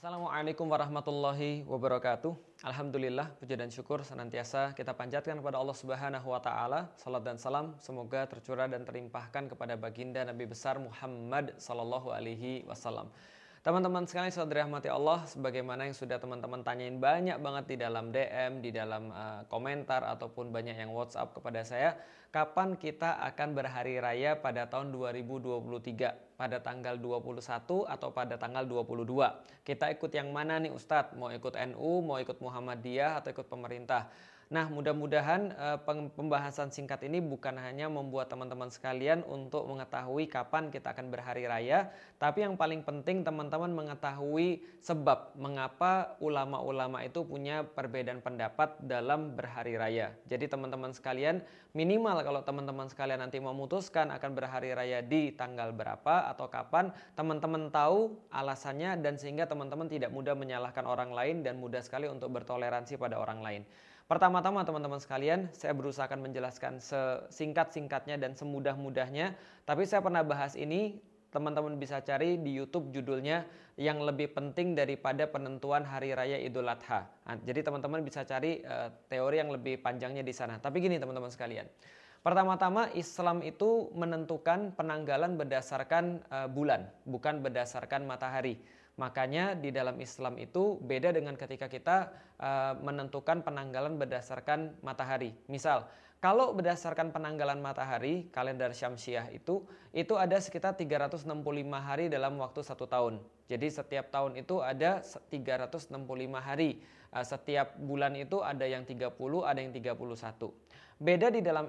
Assalamualaikum warahmatullahi wabarakatuh. Alhamdulillah, puja dan syukur senantiasa kita panjatkan kepada Allah Subhanahu wa taala. Salat dan salam semoga tercurah dan terlimpahkan kepada baginda Nabi besar Muhammad sallallahu alaihi wasallam. Teman-teman sekalian saudara rahmati Allah, sebagaimana yang sudah teman-teman tanyain banyak banget di dalam DM, di dalam komentar ataupun banyak yang WhatsApp kepada saya, kapan kita akan berhari raya pada tahun 2023? Pada tanggal 21 atau pada tanggal 22. Kita ikut yang mana nih Ustadz? Mau ikut NU, mau ikut Muhammadiyah atau ikut pemerintah? Nah, mudah-mudahan pembahasan singkat ini bukan hanya membuat teman-teman sekalian untuk mengetahui kapan kita akan berhari raya, tapi yang paling penting teman-teman mengetahui sebab mengapa ulama-ulama itu punya perbedaan pendapat dalam berhari raya. Jadi teman-teman sekalian, minimal kalau teman-teman sekalian nanti memutuskan akan berhari raya di tanggal berapa atau kapan, teman-teman tahu alasannya dan sehingga teman-teman tidak mudah menyalahkan orang lain dan mudah sekali untuk bertoleransi pada orang lain. Pertama-tama teman-teman sekalian, saya berusaha akan menjelaskan sesingkat-singkatnya dan semudah-mudahnya. Tapi saya pernah bahas ini, teman-teman bisa cari di YouTube judulnya yang lebih penting daripada penentuan hari raya Idul Adha. Nah, jadi teman-teman bisa cari teori yang lebih panjangnya di sana. Tapi gini teman-teman sekalian. Pertama-tama Islam itu menentukan penanggalan berdasarkan bulan, bukan berdasarkan matahari. Makanya di dalam Islam itu beda dengan ketika kita menentukan penanggalan berdasarkan matahari. Misal, kalau berdasarkan penanggalan matahari, kalender Syamsiah itu ada sekitar 365 hari dalam waktu 1 tahun. Jadi setiap tahun itu ada 365 hari. Setiap bulan itu ada yang 30, ada yang 31. Beda di dalam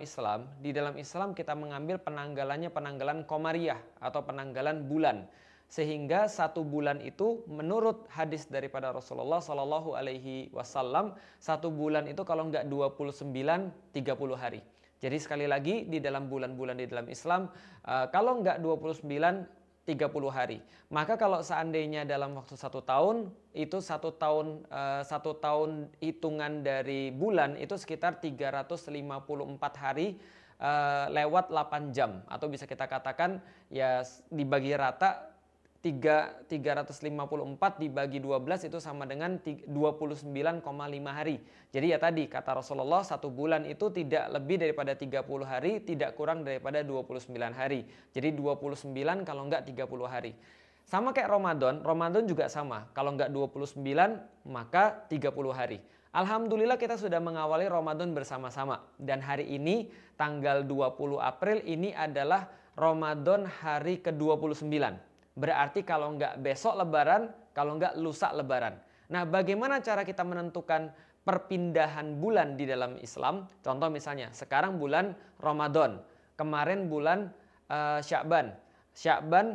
Islam kita mengambil penanggalannya penanggalan Qomariyah atau penanggalan bulan. Sehingga 1 bulan itu menurut hadis daripada Rasulullah Sallallahu Alaihi Wasallam 1 bulan itu kalau enggak 29 30 hari. Jadi sekali lagi di dalam bulan-bulan di dalam Islam kalau enggak 29 30 hari. Maka kalau seandainya dalam waktu 1 tahun itu 1 tahun hitungan dari bulan itu sekitar 354 hari lewat 8 jam atau bisa kita katakan ya dibagi rata 354 dibagi 12 itu sama dengan 29,5 hari. Jadi ya tadi kata Rasulullah 1 bulan itu tidak lebih daripada 30 hari, tidak kurang daripada 29 hari. Jadi 29 kalau enggak 30 hari. Sama kayak Ramadan juga sama. Kalau enggak 29 maka 30 hari. Alhamdulillah kita sudah mengawali Ramadan bersama-sama. Dan hari ini tanggal 20 April ini adalah Ramadan hari ke-29. Berarti kalau enggak besok lebaran, kalau enggak lusa lebaran. Nah, bagaimana cara kita menentukan perpindahan bulan di dalam Islam? Contoh misalnya, sekarang bulan Ramadan, kemarin bulan Sya'ban,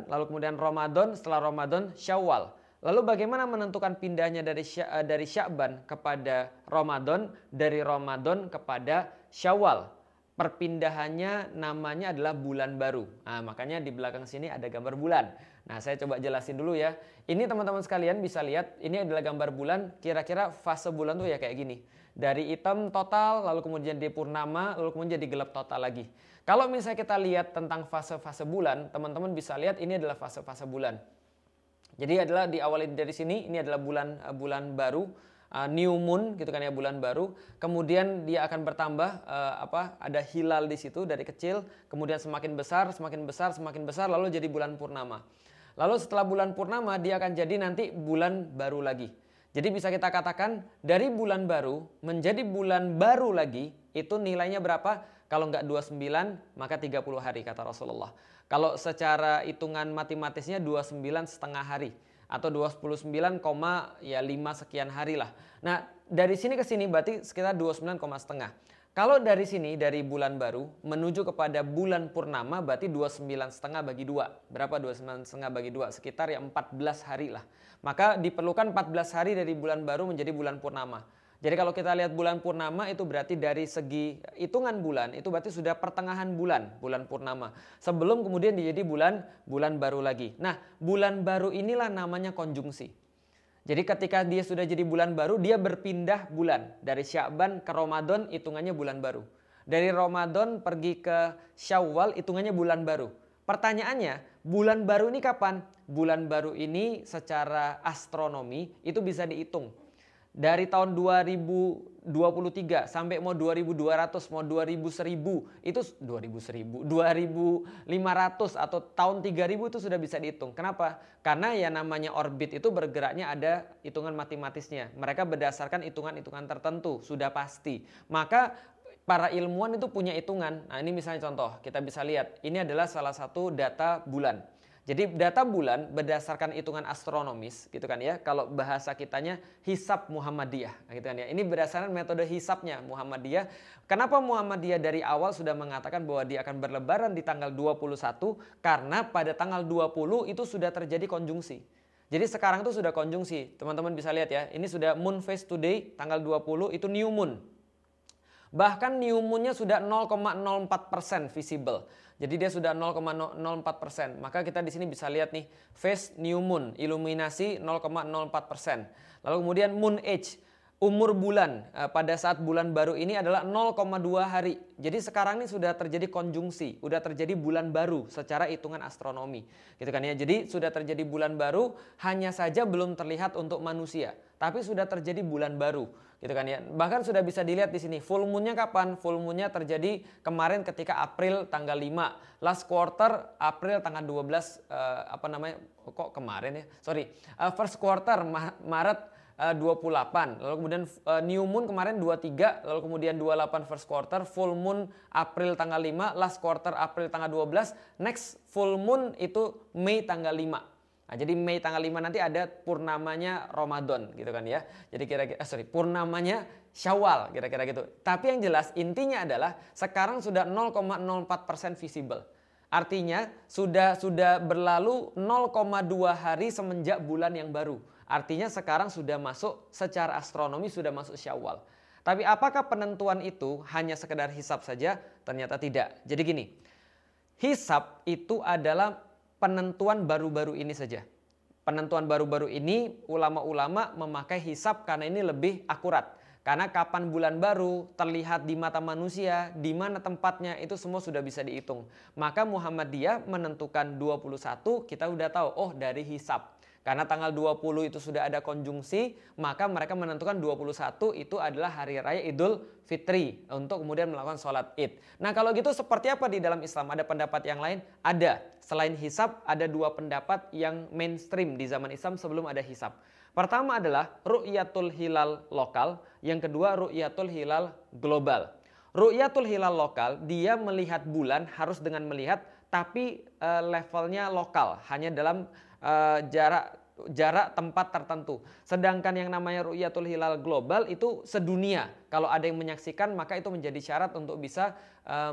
lalu kemudian Ramadan, setelah Ramadan Syawal. Lalu bagaimana menentukan pindahnya dari Sya'ban kepada Ramadan, dari Ramadan kepada Syawal? Perpindahannya namanya adalah bulan baru. Nah, makanya di belakang sini ada gambar bulan. Nah, saya coba jelasin dulu ya. Ini teman-teman sekalian bisa lihat, ini adalah gambar bulan. Kira-kira fase bulan tuh ya kayak gini. Dari hitam total, lalu kemudian di purnama, lalu kemudian jadi gelap total lagi. Kalau misalnya kita lihat tentang fase-fase bulan, teman-teman bisa lihat ini adalah fase-fase bulan. Jadi adalah diawali dari sini, ini adalah bulan baru. New moon gitu kan ya, bulan baru. Kemudian dia akan bertambah ada hilal di situ dari kecil, kemudian semakin besar lalu jadi bulan purnama. Lalu setelah bulan purnama dia akan jadi nanti bulan baru lagi. Jadi bisa kita katakan dari bulan baru menjadi bulan baru lagi itu nilainya berapa? Kalau enggak 29 maka 30 hari kata Rasulullah. Kalau secara hitungan matematisnya 29 setengah hari. Atau 29, ya 5 sekian hari lah. Nah, dari sini ke sini berarti sekitar 29, setengah. Kalau dari sini, dari bulan baru, menuju kepada bulan purnama, berarti 29 setengah bagi 2. Berapa 29 setengah bagi 2? Sekitar ya 14 hari lah. Maka diperlukan 14 hari dari bulan baru menjadi bulan purnama. Jadi kalau kita lihat bulan purnama itu berarti dari segi hitungan bulan itu berarti sudah pertengahan bulan purnama. Sebelum kemudian menjadi bulan baru lagi. Nah, bulan baru inilah namanya konjungsi. Jadi ketika dia sudah jadi bulan baru, dia berpindah bulan. Dari Sya'ban ke Ramadan hitungannya bulan baru. Dari Ramadan pergi ke Syawal hitungannya bulan baru. Pertanyaannya, bulan baru ini kapan? bulan baru ini secara astronomi itu bisa dihitung. Dari tahun 2023 sampai mau 2200, mau 2000, 1000, itu 2500 atau tahun 3000 itu sudah bisa dihitung. Kenapa? Karena ya namanya orbit itu bergeraknya ada hitungan matematisnya. Mereka berdasarkan hitungan-hitungan tertentu, sudah pasti. Maka para ilmuwan itu punya hitungan. Nah, ini misalnya contoh, kita bisa lihat. Ini adalah salah satu data bulan. Jadi data bulan berdasarkan hitungan astronomis gitu kan ya. Kalau bahasa kitanya hisab Muhammadiyah gitu kan ya. Ini berdasarkan metode hisabnya Muhammadiyah. Kenapa Muhammadiyah dari awal sudah mengatakan bahwa dia akan berlebaran di tanggal 21? Karena pada tanggal 20 itu sudah terjadi konjungsi. Jadi sekarang itu sudah konjungsi. Teman-teman bisa lihat ya. Ini sudah moon phase today tanggal 20 itu new moon. Bahkan new moon-nya sudah 0,04% visible. Jadi dia sudah 0,04%. Maka kita di sini bisa lihat nih, phase new moon, iluminasi 0,04%. Lalu kemudian moon age, umur bulan pada saat bulan baru ini adalah 0,2 hari. Jadi sekarang ini sudah terjadi konjungsi, sudah terjadi bulan baru secara hitungan astronomi. Gitu kan ya. Jadi sudah terjadi bulan baru, hanya saja belum terlihat untuk manusia, tapi sudah terjadi bulan baru. Gitu kan ya. Bahkan sudah bisa dilihat di sini full moon-nya kapan? Full moon-nya terjadi kemarin ketika April tanggal 5. Last quarter April tanggal 12 kok kemarin ya? Sorry. First quarter Maret 28. Lalu kemudian new moon kemarin 23, lalu kemudian 28 first quarter, full moon April tanggal 5, last quarter April tanggal 12, next full moon itu Mei tanggal 5. Nah, jadi Mei tanggal 5 nanti ada purnamanya Ramadan gitu kan ya. Jadi purnamanya Syawal kira-kira gitu. Tapi yang jelas intinya adalah sekarang sudah 0,04% visible. Artinya sudah berlalu 0,2 hari semenjak bulan yang baru. Artinya sekarang sudah masuk secara astronomi sudah masuk Syawal. Tapi apakah penentuan itu hanya sekedar hisab saja? Ternyata tidak. Jadi gini, hisab itu adalah penentuan baru-baru ini saja. Penentuan baru-baru ini ulama-ulama memakai hisab karena ini lebih akurat. Karena kapan bulan baru terlihat di mata manusia, di mana tempatnya itu semua sudah bisa dihitung. Maka Muhammadiyah menentukan 21 kita udah tahu, oh dari hisab. Karena tanggal 20 itu sudah ada konjungsi, maka mereka menentukan 21 itu adalah hari raya Idul Fitri untuk kemudian melakukan sholat id. Nah kalau gitu seperti apa di dalam Islam? Ada pendapat yang lain? Ada. Selain hisab ada dua pendapat yang mainstream di zaman Islam sebelum ada hisab. Pertama adalah ru'yatul hilal lokal, yang kedua ru'yatul hilal global. Ru'yatul hilal lokal, dia melihat bulan harus dengan melihat tapi levelnya lokal, hanya dalam jarak tempat tertentu. Sedangkan yang namanya ru'yatul hilal global itu sedunia. Kalau ada yang menyaksikan maka itu menjadi syarat untuk bisa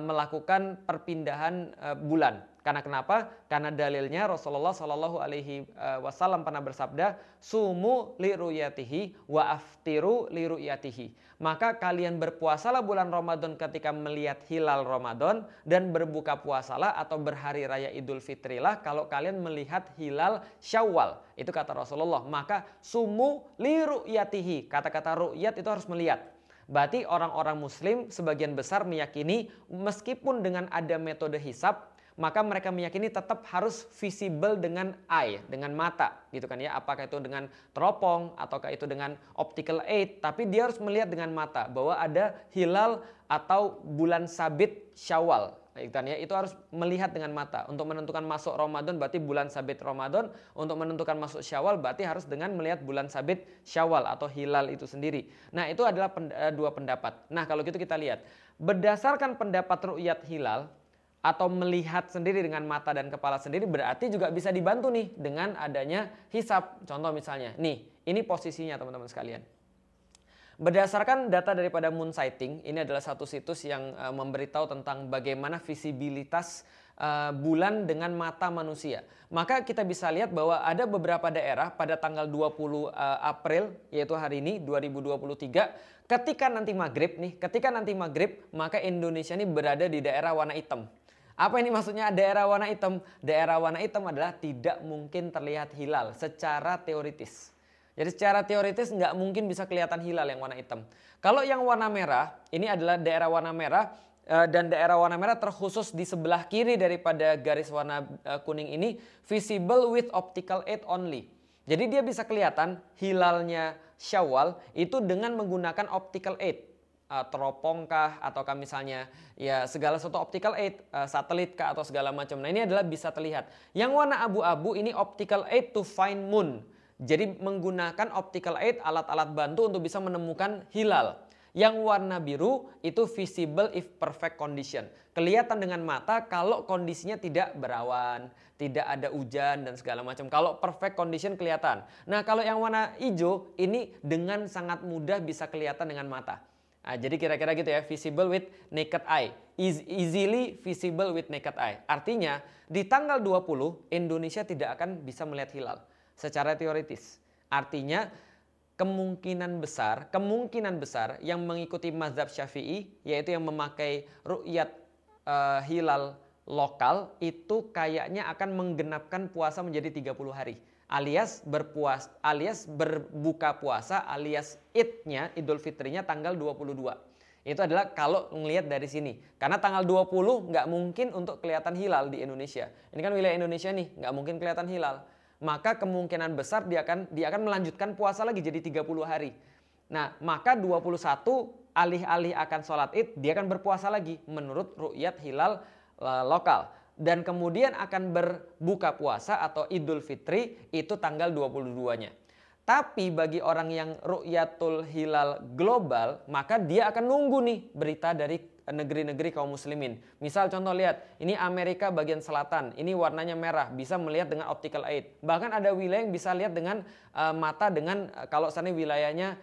melakukan perpindahan bulan. Karena kenapa? Karena dalilnya Rasulullah Shallallahu Alaihi Wasallam pernah bersabda, sumu li ru'yatihi wa aftiru li ru'yatihi. Maka kalian berpuasalah bulan Ramadan ketika melihat hilal Ramadan dan berbuka puasalah atau berhari raya Idul Fitrilah kalau kalian melihat hilal Syawal. Itu kata Rasulullah. Maka sumu li ru'yatihi. Kata-kata ru'yat itu harus melihat. Berarti orang-orang muslim sebagian besar meyakini meskipun dengan ada metode hisab, maka mereka meyakini tetap harus visible dengan eye, dengan mata gitu kan ya. Apakah itu dengan teropong ataukah itu dengan optical aid, tapi dia harus melihat dengan mata bahwa ada hilal atau bulan sabit Syawal gitu kan ya. Itu harus melihat dengan mata. Untuk menentukan masuk Ramadan berarti bulan sabit Ramadan, untuk menentukan masuk Syawal berarti harus dengan melihat bulan sabit Syawal atau hilal itu sendiri. Nah, itu adalah dua pendapat. Nah, kalau gitu kita lihat berdasarkan pendapat ru'yat hilal atau melihat sendiri dengan mata dan kepala sendiri berarti juga bisa dibantu nih dengan adanya hisab. Contoh misalnya, nih ini posisinya teman-teman sekalian. Berdasarkan data daripada Moon Sighting, ini adalah satu situs yang memberitahu tentang bagaimana visibilitas bulan dengan mata manusia. Maka kita bisa lihat bahwa ada beberapa daerah pada tanggal 20 April, yaitu hari ini 2023, ketika nanti maghrib, maka Indonesia ini berada di daerah warna hitam. Apa ini maksudnya daerah warna hitam? Daerah warna hitam adalah tidak mungkin terlihat hilal secara teoritis. Jadi secara teoritis nggak mungkin bisa kelihatan hilal yang warna hitam. Kalau yang warna merah, ini adalah daerah warna merah, dan daerah warna merah terkhusus di sebelah kiri daripada garis warna kuning ini, visible with optical aid only. Jadi dia bisa kelihatan hilalnya Syawal itu dengan menggunakan optical aid. Teropong kah, ataukah misalnya ya segala sesuatu optical aid, satelit kah atau segala macam. Nah ini adalah bisa terlihat. Yang warna abu-abu ini optical aid to find moon. Jadi menggunakan optical aid, alat-alat bantu untuk bisa menemukan hilal. Yang warna biru itu visible if perfect condition. Kelihatan dengan mata kalau kondisinya tidak berawan, tidak ada hujan dan segala macam. Kalau perfect condition kelihatan. Nah kalau yang warna hijau ini dengan sangat mudah bisa kelihatan dengan mata. Nah, jadi kira-kira gitu ya, visible with naked eye. Easily visible with naked eye. Artinya di tanggal 20 Indonesia tidak akan bisa melihat hilal secara teoritis. Artinya kemungkinan besar yang mengikuti mazhab Syafi'i, yaitu yang memakai ru'yat hilal lokal, itu kayaknya akan menggenapkan puasa menjadi 30 hari. Alias berbuka puasa alias Idnya, Idul Fitrinya tanggal 22. Itu adalah kalau melihat dari sini. Karena tanggal 20 nggak mungkin untuk kelihatan hilal di Indonesia. Ini kan wilayah Indonesia nih, nggak mungkin kelihatan hilal. Maka kemungkinan besar dia akan melanjutkan puasa lagi jadi 30 hari. Nah, maka 21 alih-alih akan sholat Id, dia akan berpuasa lagi menurut ru'yat hilal lokal. Dan kemudian akan berbuka puasa atau Idul Fitri itu tanggal 22-nya. Tapi bagi orang yang ru'yatul hilal global, maka dia akan nunggu nih berita dari negeri-negeri kaum muslimin. Misal contoh lihat, ini Amerika bagian selatan, ini warnanya merah, bisa melihat dengan optical aid. Bahkan ada wilayah yang bisa lihat dengan mata dengan kalau sana wilayahnya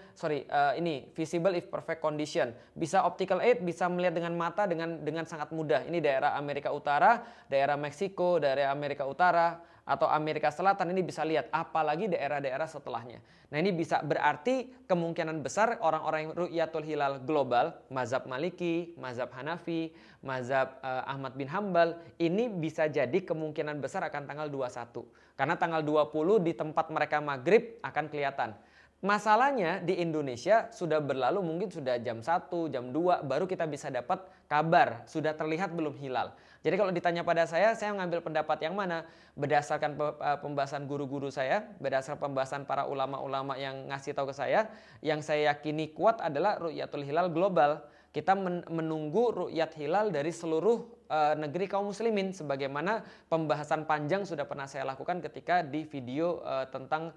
ini visible if perfect condition. Bisa optical aid, bisa melihat dengan mata dengan sangat mudah. Ini daerah Amerika Utara, daerah Meksiko, daerah Amerika Utara atau Amerika Selatan ini bisa lihat, apalagi daerah-daerah setelahnya. Nah ini bisa berarti kemungkinan besar orang-orang yang ru'yatul hilal global, mazhab Maliki, mazhab Hanafi, mazhab Ahmad bin Hambal, ini bisa jadi kemungkinan besar akan tanggal 21. Karena tanggal 20 di tempat mereka maghrib akan kelihatan. Masalahnya di Indonesia sudah berlalu, mungkin sudah jam 1, jam 2 baru kita bisa dapat kabar sudah terlihat belum hilal. Jadi kalau ditanya pada saya mengambil pendapat yang mana? Berdasarkan pembahasan guru-guru saya, berdasarkan pembahasan para ulama-ulama yang ngasih tahu ke saya, yang saya yakini kuat adalah ru'yatul hilal global. Kita menunggu ru'yat hilal dari seluruh negeri kaum muslimin, sebagaimana pembahasan panjang sudah pernah saya lakukan ketika di video tentang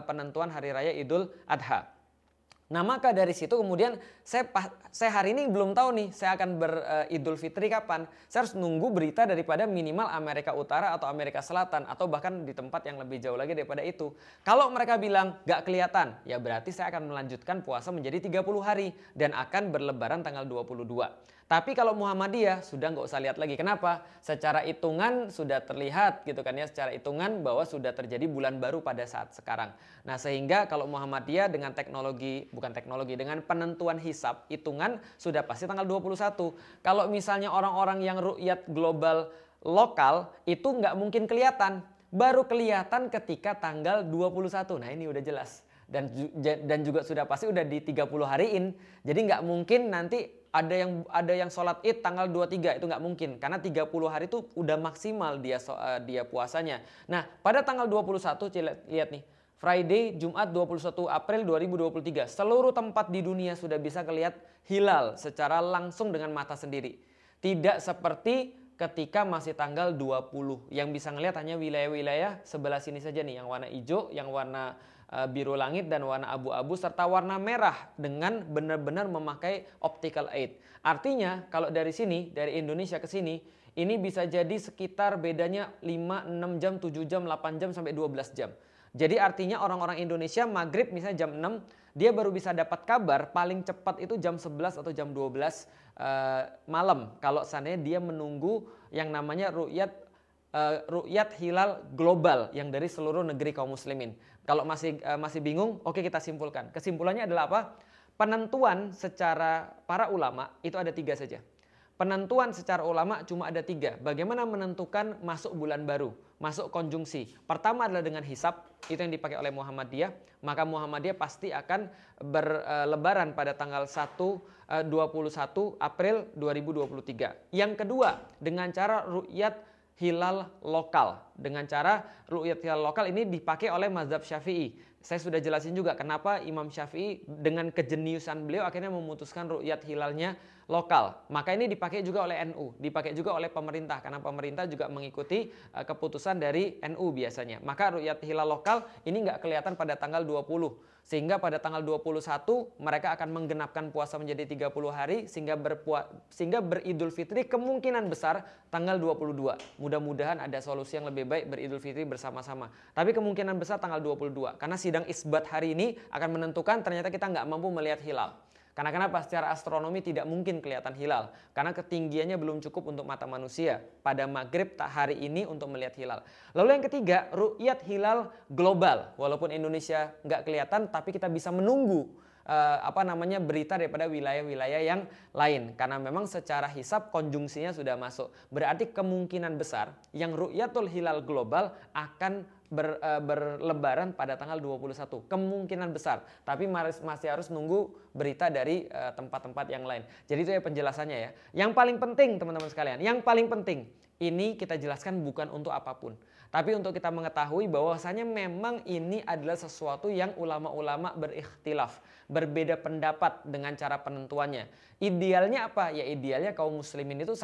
penentuan hari raya Idul Adha. Nah maka dari situ kemudian saya hari ini belum tahu nih saya akan beridul fitri kapan. Saya harus nunggu berita daripada minimal Amerika Utara atau Amerika Selatan atau bahkan di tempat yang lebih jauh lagi daripada itu. Kalau mereka bilang gak kelihatan, ya berarti saya akan melanjutkan puasa menjadi 30 hari dan akan berlebaran tanggal 22. Tapi kalau Muhammadiyah sudah nggak usah lihat lagi. Kenapa? Secara hitungan sudah terlihat gitu kan ya. Secara hitungan bahwa sudah terjadi bulan baru pada saat sekarang. Nah sehingga kalau Muhammadiyah dengan dengan penentuan hisab, hitungan sudah pasti tanggal 21. Kalau misalnya orang-orang yang ru'yat global lokal itu nggak mungkin kelihatan. Baru kelihatan ketika tanggal 21. Nah ini udah jelas. Dan juga sudah pasti udah di 30 hariin. Jadi nggak mungkin nanti ada yang sholat Id tanggal 23, itu nggak mungkin karena 30 hari itu udah maksimal dia puasanya. Nah, pada tanggal 21 lihat nih, Friday Jumat 21 April 2023, seluruh tempat di dunia sudah bisa kelihatan hilal secara langsung dengan mata sendiri. Tidak seperti ketika masih tanggal 20 yang bisa ngelihat hanya wilayah-wilayah sebelah sini saja nih, yang warna hijau, yang warna biru langit dan warna abu-abu serta warna merah dengan benar-benar memakai optical aid. Artinya kalau dari sini, dari Indonesia ke sini, ini bisa jadi sekitar bedanya 5, 6 jam, 7 jam, 8 jam sampai 12 jam. Jadi artinya orang-orang Indonesia maghrib misalnya jam 6, dia baru bisa dapat kabar paling cepat itu jam 11 atau jam 12 malam. Kalau seandainya dia menunggu yang namanya ru'yat hilal global yang dari seluruh negeri kaum muslimin. Kalau masih bingung, oke kita simpulkan. Kesimpulannya adalah apa? Penentuan secara para ulama itu ada 3 saja. penentuan secara ulama cuma ada 3. Bagaimana menentukan masuk bulan baru, masuk konjungsi. Pertama adalah dengan hisab, itu yang dipakai oleh Muhammadiyah. Maka Muhammadiyah pasti akan berlebaran pada tanggal 21 April 2023. Yang kedua, dengan cara ru'yat hilal lokal. Dengan cara ru'yat hilal lokal ini dipakai oleh mazhab Syafi'i. Saya sudah jelasin juga kenapa Imam Syafi'i dengan kejeniusan beliau akhirnya memutuskan ru'yat hilalnya lokal. Maka ini dipakai juga oleh NU, dipakai juga oleh pemerintah karena pemerintah juga mengikuti keputusan dari NU biasanya. Maka ru'yat hilal lokal ini nggak kelihatan pada tanggal 20. Sehingga pada tanggal 21 mereka akan menggenapkan puasa menjadi 30 hari sehingga beridul fitri kemungkinan besar tanggal 22. Mudah-mudahan ada solusi yang lebih baik beridul fitri bersama-sama. Tapi kemungkinan besar tanggal 22 karena sidang isbat hari ini akan menentukan ternyata kita nggak mampu melihat hilal. Karena kenapa? Secara astronomi tidak mungkin kelihatan hilal. Karena ketinggiannya belum cukup untuk mata manusia. Pada maghrib hari ini untuk melihat hilal. Lalu yang ketiga, ru'yat hilal global. Walaupun Indonesia nggak kelihatan, tapi kita bisa menunggu berita daripada wilayah-wilayah yang lain. Karena memang secara hisab konjungsinya sudah masuk. Berarti kemungkinan besar yang ru'yatul hilal global akan berlebaran pada tanggal 21. Kemungkinan besar. Tapi masih harus nunggu berita dari tempat-tempat yang lain. Jadi itu ya penjelasannya ya. Yang paling penting teman-teman sekalian, yang paling penting ini kita jelaskan bukan untuk apapun. Tapi untuk kita mengetahui bahwasanya memang ini adalah sesuatu yang ulama-ulama berikhtilaf, berbeda pendapat dengan cara penentuannya. Idealnya apa? Ya idealnya kaum muslimin itu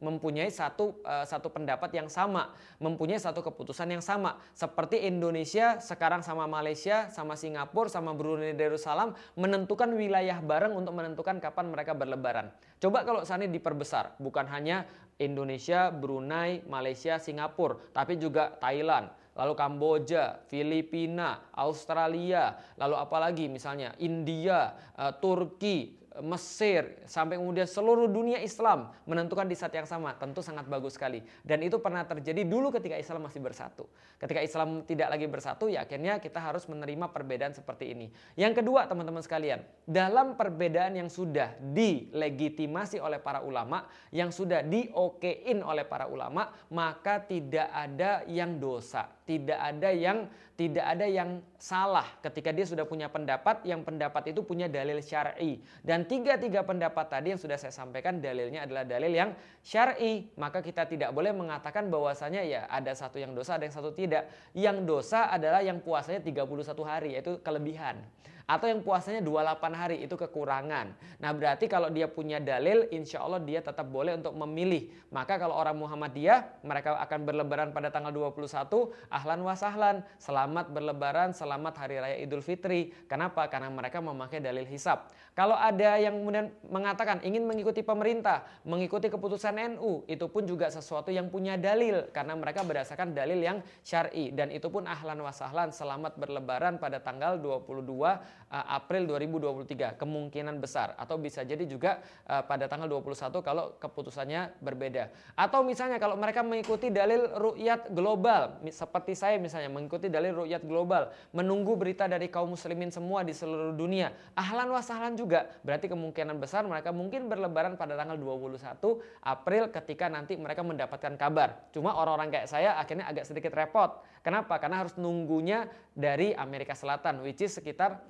mempunyai satu pendapat yang sama, mempunyai satu keputusan yang sama. Seperti Indonesia sekarang sama Malaysia, sama Singapura, sama Brunei Darussalam menentukan wilayah bareng untuk menentukan kapan mereka berlebaran. Coba kalau seandainya diperbesar, bukan hanya Indonesia, Brunei, Malaysia, Singapura, tapi juga Thailand, lalu Kamboja, Filipina, Australia, lalu apalagi misalnya India, Turki, Mesir, sampai kemudian seluruh dunia Islam menentukan di saat yang sama, tentu sangat bagus sekali. Dan itu pernah terjadi dulu ketika Islam masih bersatu. Ketika Islam tidak lagi bersatu, ya akhirnya kita harus menerima perbedaan seperti ini. Yang kedua teman-teman sekalian, dalam perbedaan yang sudah dilegitimasi oleh para ulama, yang sudah diokein oleh para ulama, maka tidak ada yang dosa, tidak ada yang salah ketika dia sudah punya pendapat, yang pendapat itu punya dalil syar'i. Dan tiga pendapat tadi yang sudah saya sampaikan dalilnya adalah dalil yang syar'i. Maka kita tidak boleh mengatakan bahwasanya ya ada satu yang dosa, ada yang satu tidak. Yang dosa adalah yang puasanya 31 hari, yaitu kelebihan. Atau yang puasanya 28 hari, itu kekurangan. Nah berarti kalau dia punya dalil, insya Allah dia tetap boleh untuk memilih. Maka kalau orang Muhammadiyah, mereka akan berlebaran pada tanggal 21, ahlan wa sahlan, selamat berlebaran, selamat hari raya Idul Fitri. Kenapa? Karena mereka memakai dalil hisab. Kalau ada yang kemudian mengatakan ingin mengikuti pemerintah, mengikuti keputusan NU, itu pun juga sesuatu yang punya dalil. Karena mereka berdasarkan dalil yang syar'i. Dan itu pun ahlan wa sahlan, selamat berlebaran pada tanggal 22 April 2023, kemungkinan besar. Atau bisa jadi juga pada tanggal 21 kalau keputusannya berbeda. Atau misalnya kalau mereka mengikuti dalil ru'yat global, seperti saya misalnya mengikuti dalil ru'yat global, menunggu berita dari kaum muslimin semua di seluruh dunia, ahlan wa sahlan juga. Berarti kemungkinan besar mereka mungkin berlebaran pada tanggal 21 April ketika nanti mereka mendapatkan kabar. Cuma orang-orang kayak saya akhirnya agak sedikit repot. Kenapa? Karena harus nunggunya dari Amerika Selatan, which is sekitar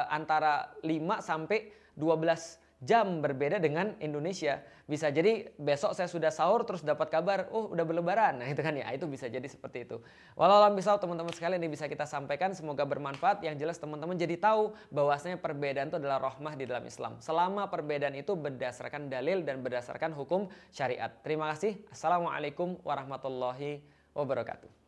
antara 5 sampai 12 jam berbeda dengan Indonesia. Bisa jadi besok saya sudah sahur terus dapat kabar, oh udah berlebaran. Nah itu kan ya, itu bisa jadi seperti itu. Walau alam bisawab teman-teman sekalian, ini bisa kita sampaikan, semoga bermanfaat. Yang jelas teman-teman jadi tahu bahwasanya perbedaan itu adalah rahmah di dalam Islam. Selama perbedaan itu berdasarkan dalil dan berdasarkan hukum syariat. Terima kasih. Assalamualaikum warahmatullahi wabarakatuh.